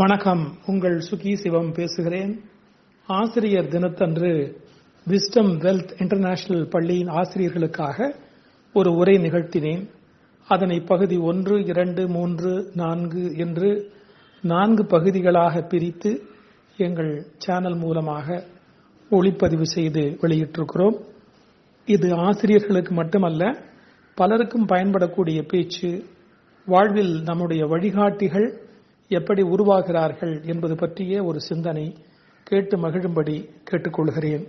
வணக்கம். உங்கள் சுகி சிவம் பேசுகிறேன். ஆசிரியர் தினத்தன்று விஸ்டம் வெல்த் இன்டர்நேஷனல் பள்ளியின் ஆசிரியர்களுக்காக ஒரு உரை நிகழ்த்தினேன். அதனை பகுதி 1, 2, 3, 4 என்று 4 பகுதிகளாக பிரித்து எங்கள் சேனல் மூலமாக ஒளிப்பதிவு செய்து வெளியிட்டிருக்கிறோம். இது ஆசிரியர்களுக்கு மட்டுமல்ல, பலருக்கும் பயன்படக்கூடிய பேச்சு. வாழ்வில் நம்முடைய வழிகாட்டிகள் எப்படி உருவாகிறார்கள் என்பது பற்றிய ஒரு சிந்தனை. கேட்டு மகிழும்படி கேட்டுக்கொள்கிறேன்.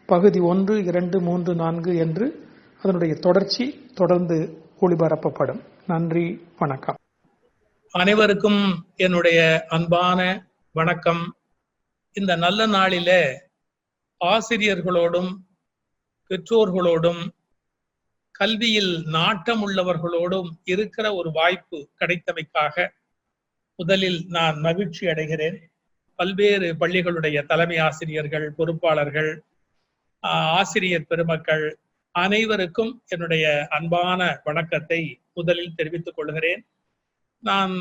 பகுதி 1, 2, 3, 4 என்று அதனுடைய தொடர்ச்சி தொடர்ந்து ஒளிபரப்பப்படும். நன்றி, வணக்கம். அனைவருக்கும் என்னுடைய அன்பான வணக்கம். இந்த நல்ல நாளில ஆசிரியர்களோடும் பெற்றோர்களோடும் கல்வியில் நாட்டம் உள்ளவர்களோடும் இருக்கிற ஒரு வாய்ப்பு கிடைத்தமைக்காக முதலில் நான் மகிழ்ச்சி அடைகிறேன். பல்வேறு பள்ளிகளுடைய தலைமை ஆசிரியர்கள், பொறுப்பாளர்கள், ஆசிரியர் பெருமக்கள் அனைவருக்கும் என்னுடைய அன்பான வணக்கத்தை முதலில் தெரிவித்துக் கொள்கிறேன். நான்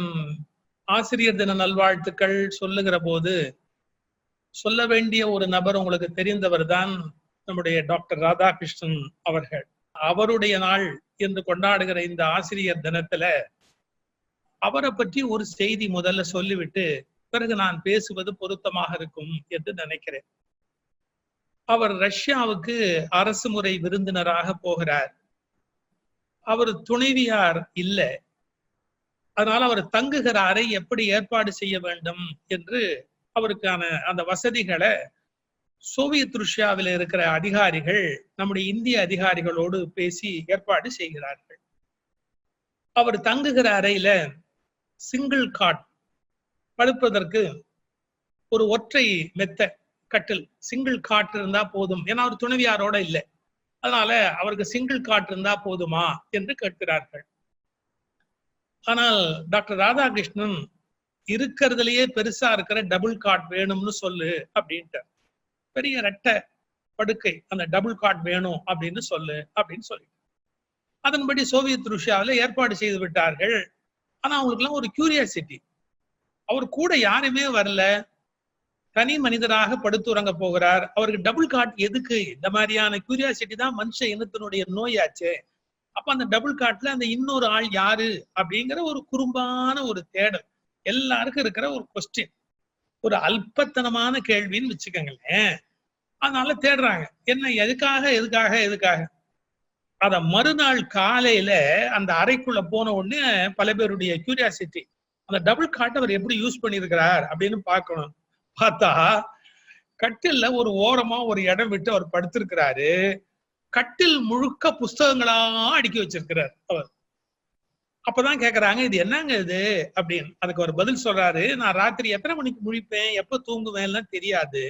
ஆசிரியர் தின நல்வாழ்த்துக்கள் சொல்லுகிற போது சொல்ல வேண்டிய ஒரு நபர் உங்களுக்கு தெரிந்தவர் தான் நம்முடைய டாக்டர் ராதாகிருஷ்ணன் அவர்கள். அவருடைய நாள் என்று கொண்டாடுகிற இந்த ஆசிரியர் தினத்துல அவரை பற்றி ஒரு செய்தி முதல்ல சொல்லிவிட்டு பிறகு நான் பேசுவது பொருத்தமாக இருக்கும் என்று நினைக்கிறேன். அவர் ரஷ்யாவுக்கு அரசு முறை விருந்தினராக போகிறார். அவர் துணைவியார் இல்லை. அதனால அவர் தங்குகிற அறை எப்படி ஏற்பாடு செய்ய வேண்டும் என்று அவருக்கான அந்த வசதிகளை சோவியத் ரஷ்யாவில் இருக்கிற அதிகாரிகள் நம்முடைய இந்திய அதிகாரிகளோடு பேசி ஏற்பாடு செய்கிறார்கள். அவர் தங்குகிற அறையில சிங்கிள் காட், படுப்பதற்கு ஒரு ஒற்றை மெத்த கட்டில், சிங்கிள் காட் இருந்தா போதும். ஏன்னா அவர் துணைவியாரோட இல்லை. அதனால அவருக்கு சிங்கிள் காட் இருந்தா போதுமா என்று கேட்கிறார்கள். ஆனால் டாக்டர் ராதாகிருஷ்ணன் இருக்கிறதுலயே பெருசா இருக்கிற டபுள் காட் வேணும்னு சொல்லு அப்படின்ட்டு, பெரிய ரெட்டை படுக்கை அந்த டபுள் காட் வேணும் அப்படின்னு சொல்லு அப்படின்னு சொல்லி அதன்படி சோவியத் ரஷ்யாவில் ஏற்பாடு செய்து விட்டார்கள். ஆனா அவங்களுக்கு எல்லாம் ஒரு கியூரியாசிட்டி. அவர் கூட யாருமே வரல, தனி மனிதராக படுத்துறங்க போகிறார். அவருக்கு டபுள் காட் எதுக்கு? இந்த மாதிரியான கியூரியாசிட்டி தான் மனுஷ இனத்தினுடைய நோயாச்சே. அப்ப அந்த டபுள் காட்ல அந்த இன்னொரு ஆள் யாரு அப்படிங்கிற ஒரு குறும்பான ஒரு தேடல் எல்லாருக்கும் இருக்கிற ஒரு கொஸ்டின், ஒரு அல்பத்தனமான கேள்வின்னு வச்சுக்கோங்களேன். அதனால தேடுறாங்க, என்ன எதுக்காக. அத மறுநாள் காலையில அந்த அறைக்குள்ள போன உடனே பல பேருடைய கியூரியாசிட்டி, அந்த டபுள் காட் அவர் எப்படி யூஸ் பண்ணியிருக்கிறார் அப்படின்னு பார்க்கணும். பார்த்தா கட்டில்ல ஒரு ஓரமா ஒரு இடம் விட்டு அவர் படுத்திருக்கிறாரு. கட்டில் முழுக்க புஸ்தகங்களா அடுக்கி வச்சிருக்கிறார் அவர். அப்பதான் கேக்குறாங்க, இது என்னங்க இது அப்படின்னு. அதுக்கு ஒரு பதில் சொல்றாரு, நான் ராத்திரி எத்தனை மணிக்கு முழிப்பேன், எப்ப தூங்குவேன் தெரியாது.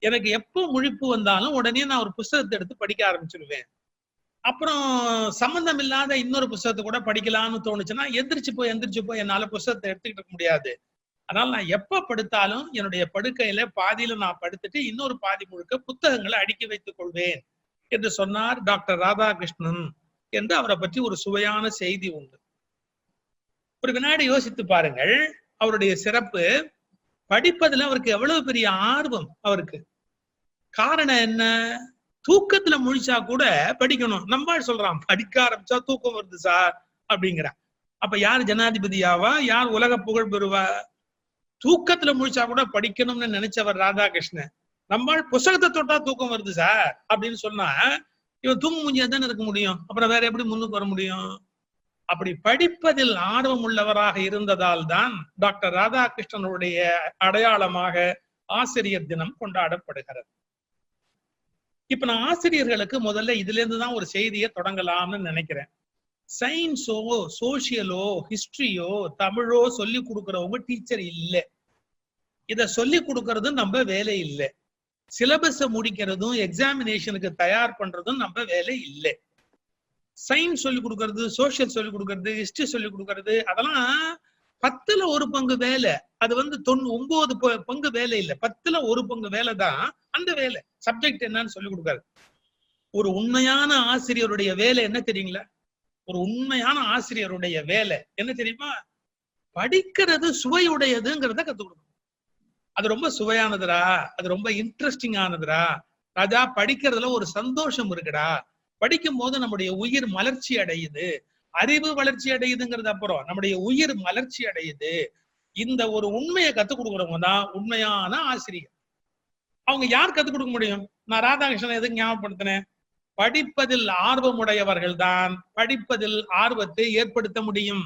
எனக்கு எப்போ முழிப்பு வந்தாலும் உடனே நான் ஒரு புஸ்தகத்தை எடுத்து படிக்க ஆரம்பிச்சிருவேன். அப்புறம் சம்பந்தம் இல்லாத இன்னொரு புஸ்தகத்தை கூட படிக்கலாம்னு தோணுச்சுன்னா எந்திரிச்சு போய் என்னால புஸ்தகத்தை எடுத்துக்கிட்டு இருக்க முடியாது. அதனால நான் எப்ப படுத்தாலும் என்னுடைய படுக்கையில பாதியில நான் படுத்துட்டு இன்னொரு பாதி முழுக்க புத்தகங்களை அடுக்கி வைத்துக் கொள்வேன் என்று சொன்னார் டாக்டர் ராதாகிருஷ்ணன் என்று அவரை பற்றி ஒரு சுவையான செய்தி உண்டு. ஒரு வினாடி யோசித்து பாருங்கள், அவருடைய சிறப்பு. படிப்பதுல அவருக்கு எவ்வளவு பெரிய ஆர்வம் அவருக்கு. காரணம் என்ன? தூக்கத்துல முழிச்சா கூட படிக்கணும். நம்மால் சொல்றான், படிக்க ஆரம்பிச்சா தூக்கம் வருது சார் அப்படிங்கிற. அப்ப யார் ஜனாதிபதியாவா, யார் உலக புகழ் பெறுவா? தூக்கத்துல முழிச்சா கூட படிக்கணும்னு நினைச்சவர் ராதாகிருஷ்ணன். நம்மால் புத்தகத்தை தொட்டா தூக்கம் வருது சார் அப்படின்னு சொன்னா இவன் தூங்க முடிஞ்சா தானே இருக்க முடியும். அப்புறம் வேற எப்படி முன்னுக்கு வர முடியும்? அப்படி படிப்பதில் ஆர்வம் உள்ளவராக இருந்ததால் தான் டாக்டர் ராதாகிருஷ்ணனுடைய அடையாளமாக ஆசிரியர் தினம் கொண்டாடப்படுகிறது. இப்ப நான் ஆசிரியர்களுக்கு முதல்ல இதுல இருந்துதான் ஒரு செய்தியை தொடங்கலாம்னு நினைக்கிறேன். சயின்ஸோ சோசியலோ ஹிஸ்டரியோ தமிழோ சொல்லி கொடுக்கறவங்க டீச்சர் இல்லை. இத சொல்லி கொடுக்கறது நம்ம வேலை இல்லை. சிலபஸை முடிக்கிறதும் எக்ஸாமினேஷனுக்கு தயார் பண்றதும் நம்ம வேலை இல்லை. சயின்ஸ் சொல்லி கொடுக்கறது, சோசியல் சொல்லி கொடுக்கறது, ஹிஸ்டரி சொல்லி கொடுக்கறது அதெல்லாம் 10ல் 1 பங்கு வேலை. அது 9 பங்கு வேலை இல்லை, 10ல் 1 பங்கு வேலை தான் அந்த வேலை. சப்ஜெக்ட் என்னன்னு சொல்லி கொடுக்காரு. ஒரு உண்மையான ஆசிரியருடைய வேலை என்ன தெரியுங்களா? ஒரு உண்மையான ஆசிரியருடைய வேலை என்ன தெரியுமா? படிக்கிறது சுவையுடையதுங்கிறத கத்துக் கொடுக்கணும். அது ரொம்ப சுவையானதுடா, அது ரொம்ப இன்ட்ரெஸ்டிங் ஆனதுடா ராஜா, படிக்கிறதுல ஒரு சந்தோஷம் இருக்குடா, படிக்கும் போது நம்முடைய உயிர் மலர்ச்சி அடையுது, அறிவு வளர்ச்சி அடையுதுங்கிறது அப்புறம் நம்முடைய உயிர் மலர்ச்சி அடையுது. இந்த ஒரு உண்மையை கத்துக் கொடுக்குறவங்க தான் உண்மையான ஆசிரியர். அவங்க யார் கத்துக் கொடுக்க முடியும்? நான் ராதாகிருஷ்ணன் எதுக்கு ஞாபகப்படுத்தினேன்? படிப்பதில் ஆர்வமுடையவர்கள் தான் படிப்பதில் ஆர்வத்தை ஏற்படுத்த முடியும்.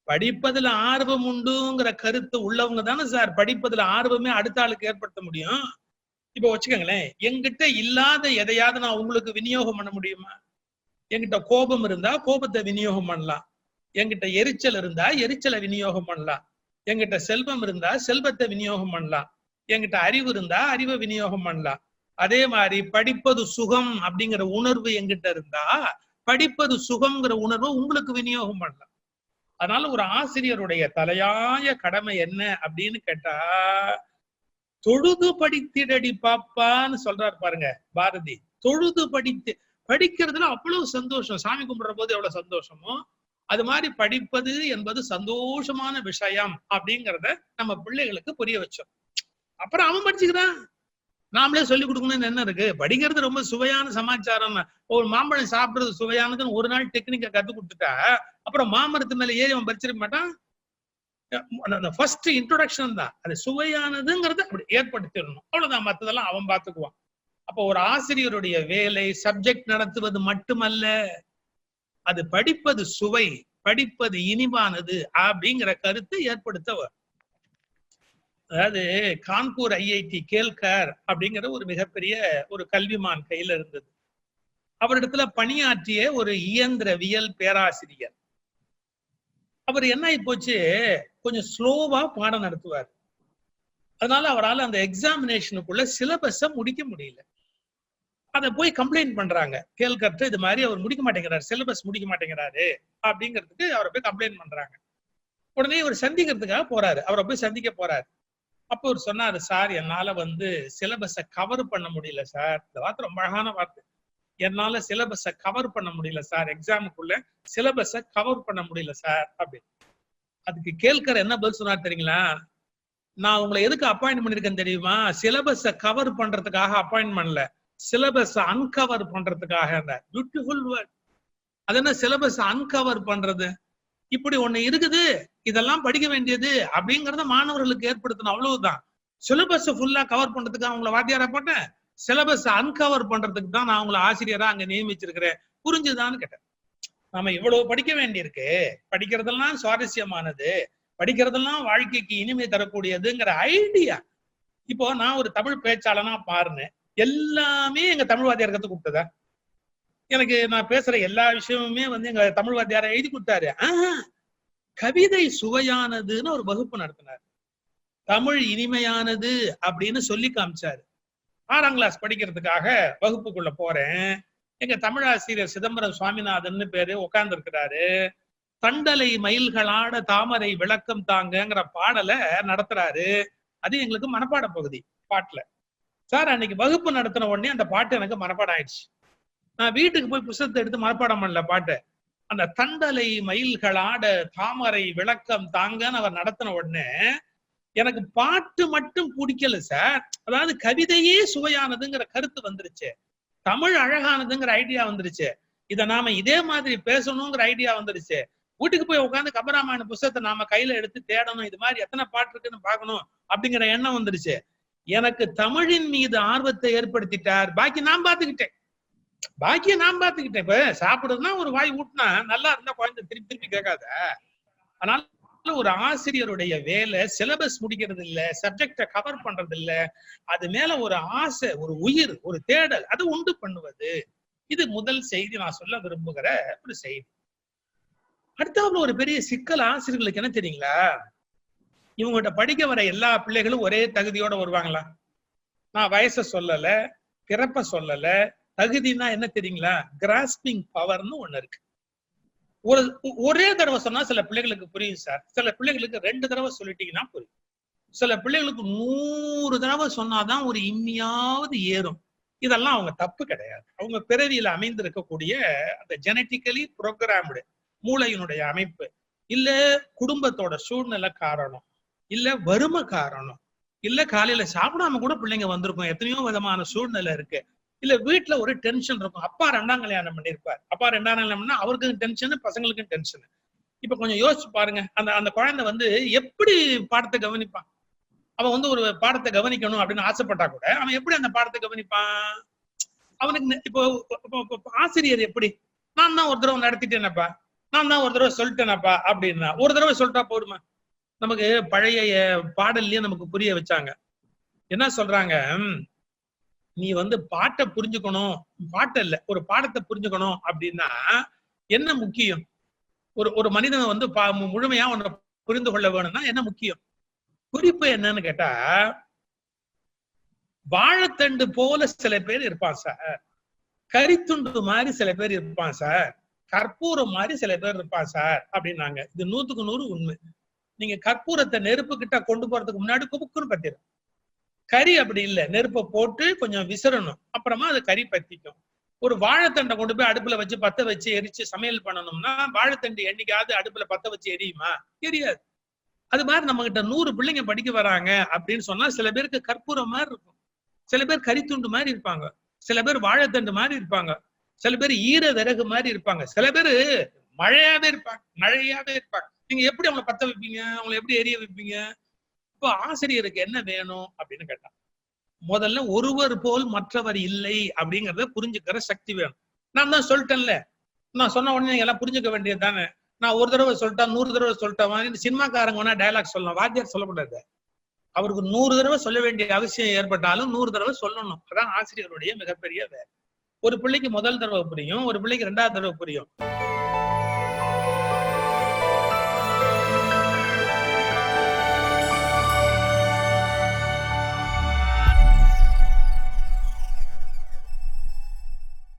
படிப்பதில் ஆர்வம் உண்டுங்கிற கருத்து உள்ளவங்க தானே சார் படிப்பதில் ஆர்வமே அடுத்த ஆளுக்கு ஏற்படுத்த முடியும். இப்ப வச்சுக்கோங்களேன், என்கிட்ட இல்லாத எதையாவது நான் உங்களுக்கு விநியோகம் பண்ண முடியுமா? என்கிட்ட கோபம் இருந்தா கோபத்தை விநியோகம் பண்ணலாம், என்கிட்ட எரிச்சல் இருந்தா எரிச்சலை விநியோகம் பண்ணலாம், என்கிட்ட செல்வம் இருந்தா செல்வத்தை விநியோகம் பண்ணலாம், என்கிட்ட அறிவு இருந்தா அறிவை விநியோகம் பண்ணலாம். அதே மாதிரி படிப்பது சுகம் அப்படிங்கிற உணர்வு என்கிட்ட இருந்தா படிப்பது சுகம்ங்கிற உணர்வு உங்களுக்கு விநியோகம் பண்ணலாம். அதனால ஒரு ஆசிரியருடைய தலையாய கடமை என்ன அப்படின்னு கேட்டா, தொழுது படித்திடடி பாப்பான்னு சொல்றாரு பாருங்க பாரதி. தொழுது படிக்கிறதுல அவ்வளவு சந்தோஷம். சாமி கும்பிடுற போது எவ்வளவு சந்தோஷமோ அது மாதிரி படிப்பது என்பது சந்தோஷமான விஷயம் அப்படிங்கிறத நம்ம பிள்ளைகளுக்கு புரிய வச்சோம். அப்புறம் அவன் படிச்சுக்கிறான், நாமளே சொல்லிக் கொடுக்கணும்னு என்ன இருக்கு? படிக்கிறது ரொம்ப சுவையான சமாச்சாரம். ஒரு மாம்பழம் சாப்பிடுறது சுவையானதுன்னு ஒரு நாள் டெக்னிக்கை கத்து கொடுத்துட்டா அப்புறம் மாமரத்து மேல ஏறி அவன் படிச்சிருக்க மாட்டான். ஃபர்ஸ்ட் இன்ட்ரோடக்ஷன் தான் அது சுவையானதுங்கிறத அப்படி ஏற்படுத்திடணும், அவ்வளவுதான். மற்றதெல்லாம் அவன் பார்த்துக்குவான். அப்போ ஒரு ஆசிரியருடைய வேலை சப்ஜெக்ட் நடத்துவது மட்டுமல்ல, அது படிப்பது சுவை, படிப்பது இனிவானது அப்படிங்கிற கருத்தை ஏற்படுத்தவர். அதாவது கான்பூர் ஐஐடி கேல்கர் அப்படிங்கிற ஒரு மிகப்பெரிய ஒரு கல்விமான் கையில இருந்தது. அவரிடத்துல பணியாற்றிய ஒரு இயந்திரவியல் பேராசிரியர். அவர் என்ன ஆகி போச்சு, கொஞ்சம் ஸ்லோவா பாடம் நடத்துவார். அதனால அவரால் அந்த எக்ஸாமினேஷனுக்குள்ள சிலபஸ முடிக்க முடியல. அதை போய் கம்ப்ளைண்ட் பண்றாங்க கேல்கர்ட்ட, இது மாதிரி அவர் முடிக்க மாட்டேங்கிறாரு, சிலபஸ் முடிக்க மாட்டேங்கிறாரு அப்படிங்கிறதுக்கு அவரை போய் கம்ப்ளைண்ட் பண்றாங்க. உடனே இவர் சந்திக்கிறதுக்காக போறாரு, அவரை போய் சந்திக்க போறாரு. அப்போ அவர் சொன்னாரு, சார் என்னால சிலபஸை கவர் பண்ண முடியல சார். இந்த வார்த்தை ரொம்ப அழகான வார்த்தை, என்னால சிலபஸை கவர் பண்ண முடியல சார், எக்ஸாமுக்குள்ள சிலபஸை கவர் பண்ண முடியல சார் அப்படின்னு. அதுக்கு கேல்கர் என்ன பதில் சொன்னார் தெரியுங்களா? நான் உங்களை எதுக்கு அப்பாயின்ட் பண்ணிருக்கேன் தெரியுமா? சிலபஸை கவர் பண்றதுக்காக அப்பாயின்ட் பண்ணல, சிலபஸ் அன்கவர் பண்றதுக்காக. Beautiful word. அது என்ன சிலபஸ் அன்கவர் பண்றது? இப்படி ஒண்ணு இருக்குது, இதெல்லாம் படிக்க வேண்டியது அப்படிங்கறத மாணவர்களுக்கு ஏற்படுத்தணும், அவ்வளவுதான். சிலபஸ் ஃபுல்லா கவர் பண்றதுக்கு அவங்கள வாத்தியாரா போட்டேன், சிலபஸ் அன்கவர் பண்றதுக்கு தான் நான் அவங்கள ஆசிரியரா அங்க நியமிச்சிருக்கிறேன், புரிஞ்சுதான்னு கேட்டேன். நாம இவ்வளவு படிக்க வேண்டியிருக்கு, படிக்கிறதெல்லாம் சுவாரஸ்யமானது, படிக்கிறதெல்லாம் வாழ்க்கைக்கு இனிமை தரக்கூடியதுங்கிற ஐடியா. இப்போ நான் ஒரு தமிழ் பேச்சாளனா பாருன்னு எல்லாமே எங்க தமிழ் வாத்தியார் கத்து கொடுத்ததா? எனக்கு நான் பேசுற எல்லா விஷயமுமே எங்க தமிழ் வாத்தியார எழுதி கொடுத்தாரு? கவிதை சுவையானதுன்னு ஒரு வகுப்பு நடத்தினார், தமிழ் இனிமையானது அப்படின்னு சொல்லி காமிச்சாரு. 6ஆம் கிளாஸ் படிக்கிறதுக்காக வகுப்புக்குள்ள போறேன். எங்க தமிழாசிரியர் சிதம்பரம் சுவாமிநாதன் பேரு உட்கார்ந்து இருக்கிறாரு. தண்டலை மயில்களாட தாமரை விளக்கம் தாங்கங்கிற பாடலை நடத்துறாரு. அது எங்களுக்கு மனப்பாட பகுதி பாட்டுல. சார் அன்னைக்கு வகுப்பு நடத்தின உடனே அந்த பாட்டு எனக்கு மனப்பாடம் ஆயிடுச்சு. நான் வீட்டுக்கு போய் புத்தகத்தை எடுத்து மனப்பாடம் பண்ணல பாட்டு. அந்த தண்டலை மயில்களாட தாமரை விளக்கம் தாங்கன்னு அவர் நடத்தின உடனே எனக்கு பாட்டு மட்டும் பிடிக்கல சார், அதாவது கவிதையே சுவையானதுங்கிற கருத்து வந்துருச்சு, தமிழ் அழகானதுங்கிற ஐடியா வந்துருச்சு, இதை நாம இதே மாதிரி பேசணுங்கிற ஐடியா வந்துருச்சு. வீட்டுக்கு போய் உட்காந்து கம்பராமாயண புத்தகத்தை நாம கையில எடுத்து தேடணும், இது மாதிரி எத்தனை பாட்டு இருக்குன்னு பார்க்கணும் அப்படிங்கிற எண்ணம் வந்துருச்சு. எனக்கு தமிழின் மீது ஆர்வத்தை ஏற்படுத்திட்டார். பாக்கி நான் பார்த்துக்கிட்டேன். இப்ப சாப்பிடுறதுனா ஒரு வாய் ஊட்டினா நல்லா இருந்தா குழந்தை திருப்பி திருப்பி கேட்காத. அதனால ஒரு ஆசிரியருடைய வேலை சிலபஸ் முடிக்கிறது இல்ல, சப்ஜெக்ட கவர் பண்றது இல்ல, அது மேல ஒரு ஆசை, ஒரு உயிர், ஒரு தேடல், அது உண்டு பண்ணுவது. இது முதல் செய்தி நான் சொல்ல விரும்புகிற ஒரு செய்தி. அடுத்தாப்புல ஒரு பெரிய சிக்கல் ஆசிரியர்களுக்கு என்ன தெரியுங்களா? இவங்ககிட்ட படிக்க வர எல்லா பிள்ளைகளும் ஒரே தகுதியோட வருவாங்களா? நான் வயசை சொல்லல, பிறப்ப சொல்லல. தகுதினா என்ன தெரியுங்களா? கிராஸ்பிங் பவர்னு ஒண்ணு இருக்கு. ஒரே தடவை சொன்னா சில பிள்ளைகளுக்கு புரியும் சார், சில பிள்ளைகளுக்கு 2 தடவை சொல்லிட்டீங்கன்னா புரியும், சில பிள்ளைகளுக்கு 100 தடவை சொன்னாதான் ஒரு இம்மியாவது ஏறும். இதெல்லாம் அவங்க தப்பு கிடையாது. அவங்க பிறவியில அமைந்திருக்கக்கூடிய அந்த ஜெனட்டிக்கலி புரோகிராம்டு மூளையினுடைய அமைப்பு. இல்ல குடும்பத்தோட சூழ்நிலை காரணம், இல்ல வறுமை காரணம், இல்ல காலையில சாப்பிடாம கூட பிள்ளைங்க வந்திருக்கும், எத்தனையோ விதமான சூழ்நிலை இருக்கு. இல்ல வீட்டுல ஒரு டென்ஷன் இருக்கும். அப்பா 2ஆம் கல்யாணம் பண்ணிருப்பார். அப்பா 2ஆம் கல்யாணம் பண்ணா அவருக்கும் டென்ஷன், பசங்களுக்கும் டென்ஷன். இப்ப கொஞ்சம் யோசிச்சு பாருங்க, அந்த அந்த குழந்தை வந்து எப்படி பாடத்தை கவனிப்பான்? அவன் வந்து ஒரு பாடத்தை கவனிக்கணும் அப்படின்னு ஆசைப்பட்டா கூட அவன் எப்படி அந்த பாடத்தை கவனிப்பான்? அவனுக்கு இப்போ ஆசிரியர் எப்படி, நான் தான் ஒரு தடவை நடத்திட்டேனப்பா, நான் தான் ஒரு தடவை சொல்லிட்டேனப்பா அப்படின்னா ஒரு தடவை சொல்லிட்டா போடுமா? நமக்கு பழைய பாடல்லயே நமக்கு புரிய வச்சாங்க. என்ன சொல்றாங்க, நீ வந்து பாட்டை புரிஞ்சுக்கணும், பாட்டு இல்ல ஒரு பாடத்தை புரிஞ்சுக்கணும் அப்படின்னா என்ன முக்கியம்? ஒரு ஒரு மனிதன் வந்து முழுமையா ஒன்றை புரிந்து கொள்ள வேணும்னா என்ன முக்கியம்? குறிப்பு என்னன்னு கேட்டா, வாழைத்தண்டு போல சில பேர் இருப்பான் சார், கரித்துண்டு மாதிரி சில பேர் இருப்பான் சார், கற்பூரம் மாதிரி சில பேர் இருப்பான் சார் அப்படின்னாங்க. இது 100க்கு 100 உண்மை. நீங்க கற்பூரத்தை நெருப்பு கிட்ட கொண்டு போறதுக்கு முன்னாடி குப்புக்குன்னு பத்திரும். கறி அப்படி இல்லை, நெருப்பை போட்டு கொஞ்சம் விசிறணும், அப்புறமா அது கறி பத்திக்கும். ஒரு வாழைத்தண்டை கொண்டு போய் அடுப்புல வச்சு பத்த வச்சு எரிச்சு சமையல் பண்ணணும்னா வாழைத்தண்டு என்னைக்காவது அடுப்புல பத்த வச்சு எரியுமா? எரியாது. அது மாதிரி நம்ம கிட்ட 100 பிள்ளைங்க படிக்க வராங்க அப்படின்னு சொன்னா சில பேருக்கு கற்பூரம் மாதிரி இருக்கும், சில பேர் கரித்துண்டு மாதிரி இருப்பாங்க, சில பேர் வாழைத்தண்டு மாதிரி இருப்பாங்க, சில பேர் ஈர விறகு மாதிரி இருப்பாங்க, சில பேர் மழையாவே இருப்பாங்க. நீங்க எப்படி அவங்களை பத்த வைப்பீங்க? அவங்களை எப்படி எரிய வைப்பீங்க? இப்போ ஆசிரியருக்கு என்ன வேணும் அப்படின்னு கேட்டா, முதல்ல ஒருவர் போல் மற்றவர் இல்லை அப்படிங்கறத புரிஞ்சுக்கிற சக்தி வேணும். நான் தான் சொல்லிட்டேன்ல, நான் சொன்ன உடனே நீங்க எல்லாம் புரிஞ்சுக்க வேண்டியது தானே. நான் ஒரு தடவை சொல்லிட்டா 100 தடவை சொல்லிட்டேன். சினிமாக்காரங்க வேணா டயலாக் சொல்லலாம், வாத்தியார் சொல்லக்கூடாது. அவருக்கு 100 தடவை சொல்ல வேண்டிய அவசியம் ஏற்பட்டாலும் 100 தடவை சொல்லணும். அதான் ஆசிரியருடைய மிகப்பெரிய வேலை. ஒரு பிள்ளைக்கு முதல் தடவை புரியும், ஒரு பிள்ளைக்கு 2ஆவது தடவை புரியும்.